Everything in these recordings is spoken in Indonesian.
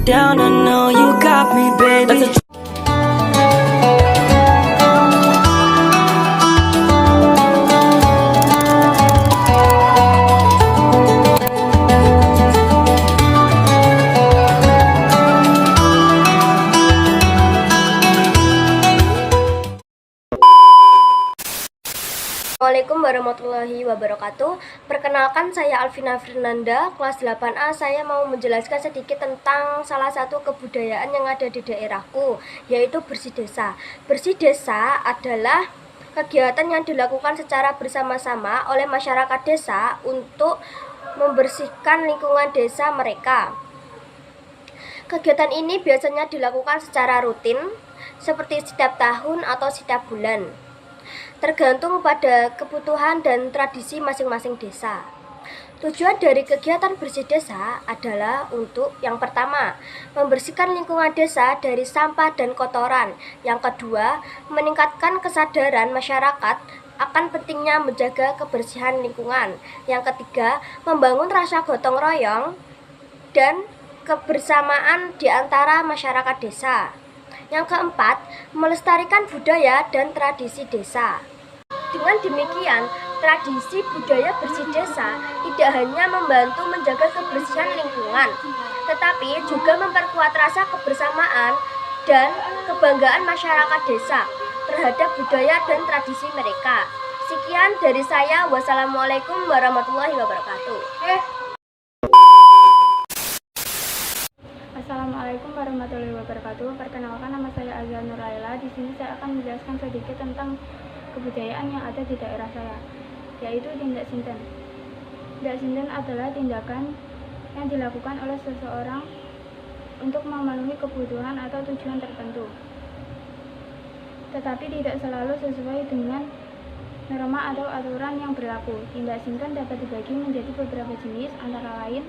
down, I know you got me, baby. Assalamualaikum warahmatullahi wabarakatuh. Perkenalkan, saya Alvina Fernanda, kelas 8A. Saya mau menjelaskan sedikit tentang salah satu kebudayaan yang ada di daerahku, yaitu bersih desa. Bersih desa adalah kegiatan yang dilakukan secara bersama-sama oleh masyarakat desa untuk membersihkan lingkungan desa mereka. Kegiatan ini biasanya dilakukan secara rutin, seperti setiap tahun atau setiap bulan, tergantung pada kebutuhan dan tradisi masing-masing desa. Tujuan dari kegiatan bersih desa adalah untuk yang pertama, membersihkan lingkungan desa dari sampah dan kotoran. Yang kedua, meningkatkan kesadaran masyarakat akan pentingnya menjaga kebersihan lingkungan. Yang ketiga, membangun rasa gotong royong dan kebersamaan di antara masyarakat desa. Yang keempat, melestarikan budaya dan tradisi desa. Dengan demikian, tradisi budaya bersih desa tidak hanya membantu menjaga kebersihan lingkungan, tetapi juga memperkuat rasa kebersamaan dan kebanggaan masyarakat desa terhadap budaya dan tradisi mereka. Sekian dari saya. Wassalamualaikum warahmatullahi wabarakatuh. Assalamualaikum warahmatullahi wabarakatuh. Perkenalkan, nama saya Azza Nuraila. Di sini saya akan menjelaskan sedikit tentang kebudayaan yang ada di daerah saya, yaitu tindak sinten. Tindak sinten adalah tindakan yang dilakukan oleh seseorang untuk memenuhi kebutuhan atau tujuan tertentu, tetapi tidak selalu sesuai dengan norma atau aturan yang berlaku. Tindak sinten dapat dibagi menjadi beberapa jenis, antara lain: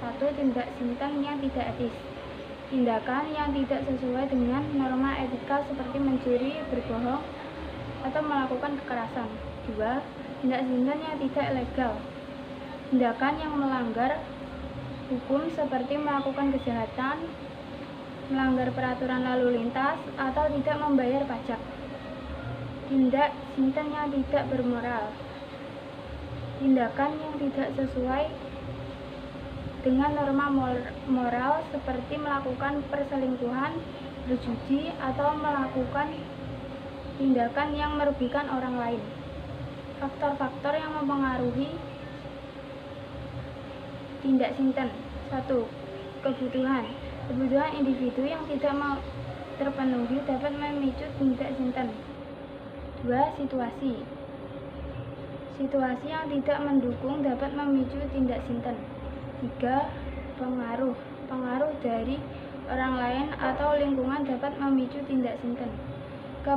1. Tindak sinten yang tidak etis, tindakan yang tidak sesuai dengan norma etika seperti mencuri, berbohong, atau melakukan kekerasan. 2. Tindak sinten yang tidak legal, tindakan yang melanggar hukum seperti melakukan kejahatan, melanggar peraturan lalu lintas, atau tidak membayar pajak. Tindak sinten yang tidak bermoral, tindakan yang tidak sesuai dengan norma moral seperti melakukan perselingkuhan, berjudi, atau melakukan tindakan yang merugikan orang lain. Faktor-faktor yang mempengaruhi tindak sinten. 1. Kebutuhan. Kebutuhan individu yang tidak terpenuhi dapat memicu tindak sinten. 2. Situasi. Situasi yang tidak mendukung dapat memicu tindak sinten. 3. Pengaruh. Pengaruh dari orang lain atau lingkungan dapat memicu tindak sinten. 4.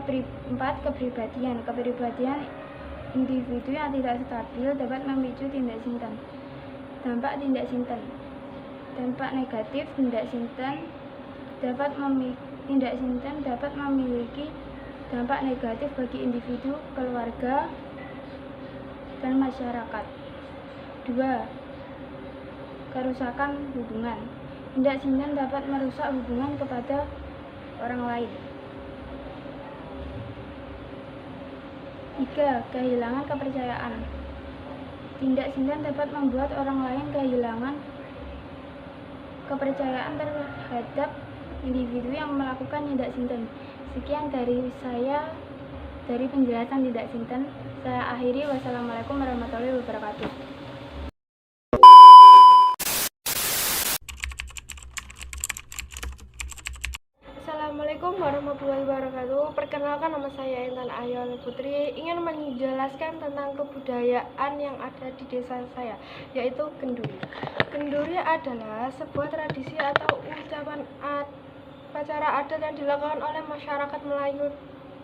Kepribadian. Kepribadian individu yang tidak stabil dapat memicu tindak sinten. Dampak tindak sinten. Dampak negatif tindak sinten dapat memiliki dampak negatif bagi individu, keluarga, dan masyarakat. 2. Kerusakan hubungan. Tindak sinten dapat merusak hubungan kepada orang lain. 3. Kehilangan kepercayaan. Tindak sinten dapat membuat orang lain kehilangan kepercayaan terhadap individu yang melakukan tindak sinten. Sekian dari saya dari penjelasan tindak sinten. Saya akhiri. Wassalamualaikum warahmatullahi wabarakatuh. Assalamualaikum warahmatullahi wabarakatuh. Perkenalkan, nama saya Intan Ayu Putri. Ingin menjelaskan tentang kebudayaan yang ada di desa saya, yaitu kenduri. Kenduri adalah sebuah tradisi atau ucapan upacara adat yang dilakukan oleh masyarakat Melayu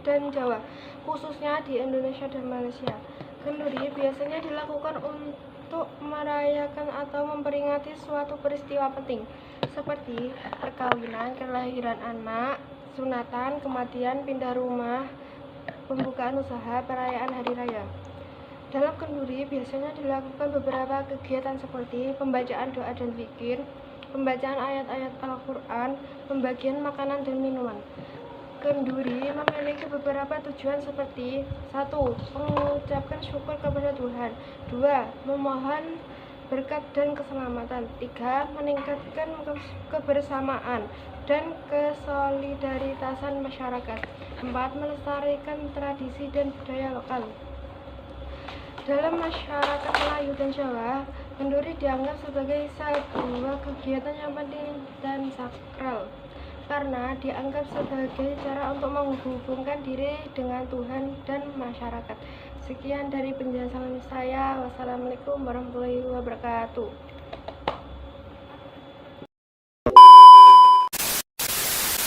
dan Jawa, khususnya di Indonesia dan Malaysia. Kenduri biasanya dilakukan untuk merayakan atau memperingati suatu peristiwa penting, seperti perkawinan, kelahiran anak, sunatan, kematian, pindah rumah, pembukaan usaha, perayaan hari raya. Dalam kenduri biasanya dilakukan beberapa kegiatan seperti pembacaan doa dan zikir, pembacaan ayat-ayat Al-Quran, pembagian makanan dan minuman. Kenduri memiliki beberapa tujuan seperti 1. Mengucapkan syukur kepada Tuhan. 2. Memohon berkat dan keselamatan. 3. Meningkatkan kebersamaan dan kesolidaritasan masyarakat. 4. Melestarikan tradisi dan budaya lokal. Dalam masyarakat Melayu dan Jawa, kenduri dianggap sebagai sebuah kegiatan yang penting dan sakral karena dianggap sebagai cara untuk menghubungkan diri dengan Tuhan dan masyarakat. Sekian dari penjelasan saya. Wassalamualaikum warahmatullahi wabarakatuh.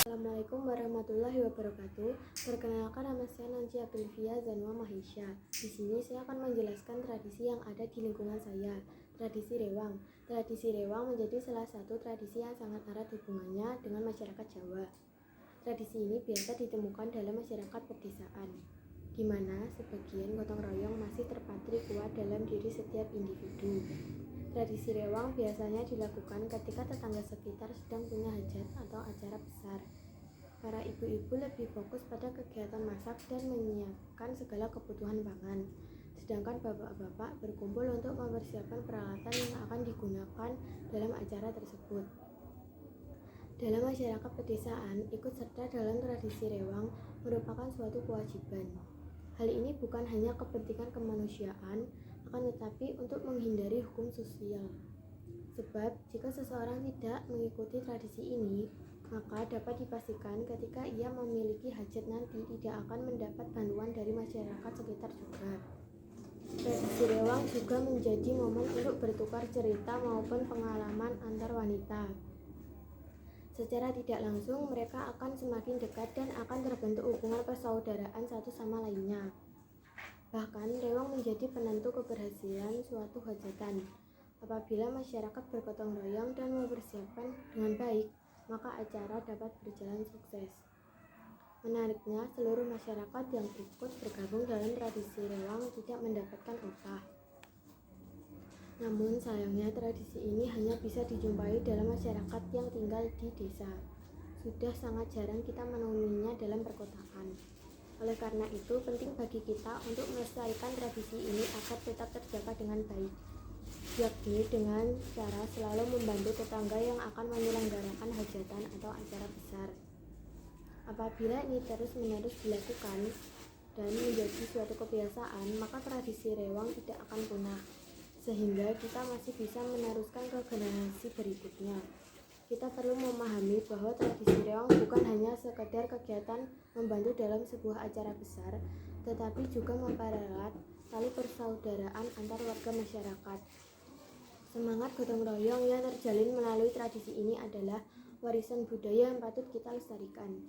Assalamualaikum warahmatullahi wabarakatuh. Perkenalkan, nama saya Nancy Aprilvia Zanwa Mahisha. Di sini saya akan menjelaskan tradisi yang ada di lingkungan saya. Tradisi rewang. Tradisi rewang menjadi salah satu tradisi yang sangat erat hubungannya dengan masyarakat Jawa. Tradisi ini biasa ditemukan dalam masyarakat pedesaan, di mana sebagian gotong royong masih terpatri kuat dalam diri setiap individu. Tradisi rewang biasanya dilakukan ketika tetangga sekitar sedang punya hajat atau acara besar. Para ibu-ibu lebih fokus pada kegiatan masak dan menyiapkan segala kebutuhan pangan, sedangkan bapak-bapak berkumpul untuk mempersiapkan peralatan yang akan digunakan dalam acara tersebut. Dalam masyarakat pedesaan, ikut serta dalam tradisi rewang merupakan suatu kewajiban. Hal ini bukan hanya kepentingan kemanusiaan, akan tetapi untuk menghindari hukum sosial. Sebab, jika seseorang tidak mengikuti tradisi ini, maka dapat dipastikan ketika ia memiliki hajat nanti tidak akan mendapat bantuan dari masyarakat sekitar juga. Tradisi rewang juga menjadi momen untuk bertukar cerita maupun pengalaman antar wanita. Secara tidak langsung, mereka akan semakin dekat dan akan terbentuk hubungan persaudaraan satu sama lainnya. Bahkan, rewang menjadi penentu keberhasilan suatu hajatan. Apabila masyarakat bergotong royong dan mempersiapkan dengan baik, maka acara dapat berjalan sukses. Menariknya, seluruh masyarakat yang ikut bergabung dalam tradisi rewang tidak mendapatkan upah. Namun sayangnya tradisi ini hanya bisa dijumpai dalam masyarakat yang tinggal di desa. Sudah sangat jarang kita menemuinya dalam perkotaan. Oleh karena itu, penting bagi kita untuk melestarikan tradisi ini agar tetap terjaga dengan baik, yakni dengan cara selalu membantu tetangga yang akan menyelenggarakan hajatan atau acara besar. Apabila ini terus-menerus dilakukan dan menjadi suatu kebiasaan, maka tradisi rewang tidak akan punah, sehingga kita masih bisa meneruskan ke generasi berikutnya. Kita perlu memahami bahwa tradisi rewang bukan hanya sekedar kegiatan membantu dalam sebuah acara besar, tetapi juga mempererat tali persaudaraan antar warga masyarakat. Semangat gotong royong yang terjalin melalui tradisi ini adalah warisan budaya yang patut kita lestarikan.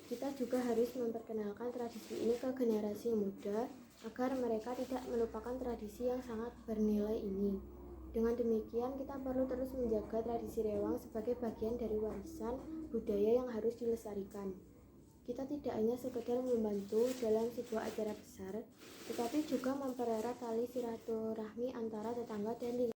Kita juga harus memperkenalkan tradisi ini ke generasi muda agar mereka tidak melupakan tradisi yang sangat bernilai ini. Dengan demikian, kita perlu terus menjaga tradisi rewang sebagai bagian dari warisan budaya yang harus dilestarikan. Kita tidak hanya sekedar membantu dalam sebuah acara besar, tetapi juga mempererat tali silaturahmi antara tetangga dan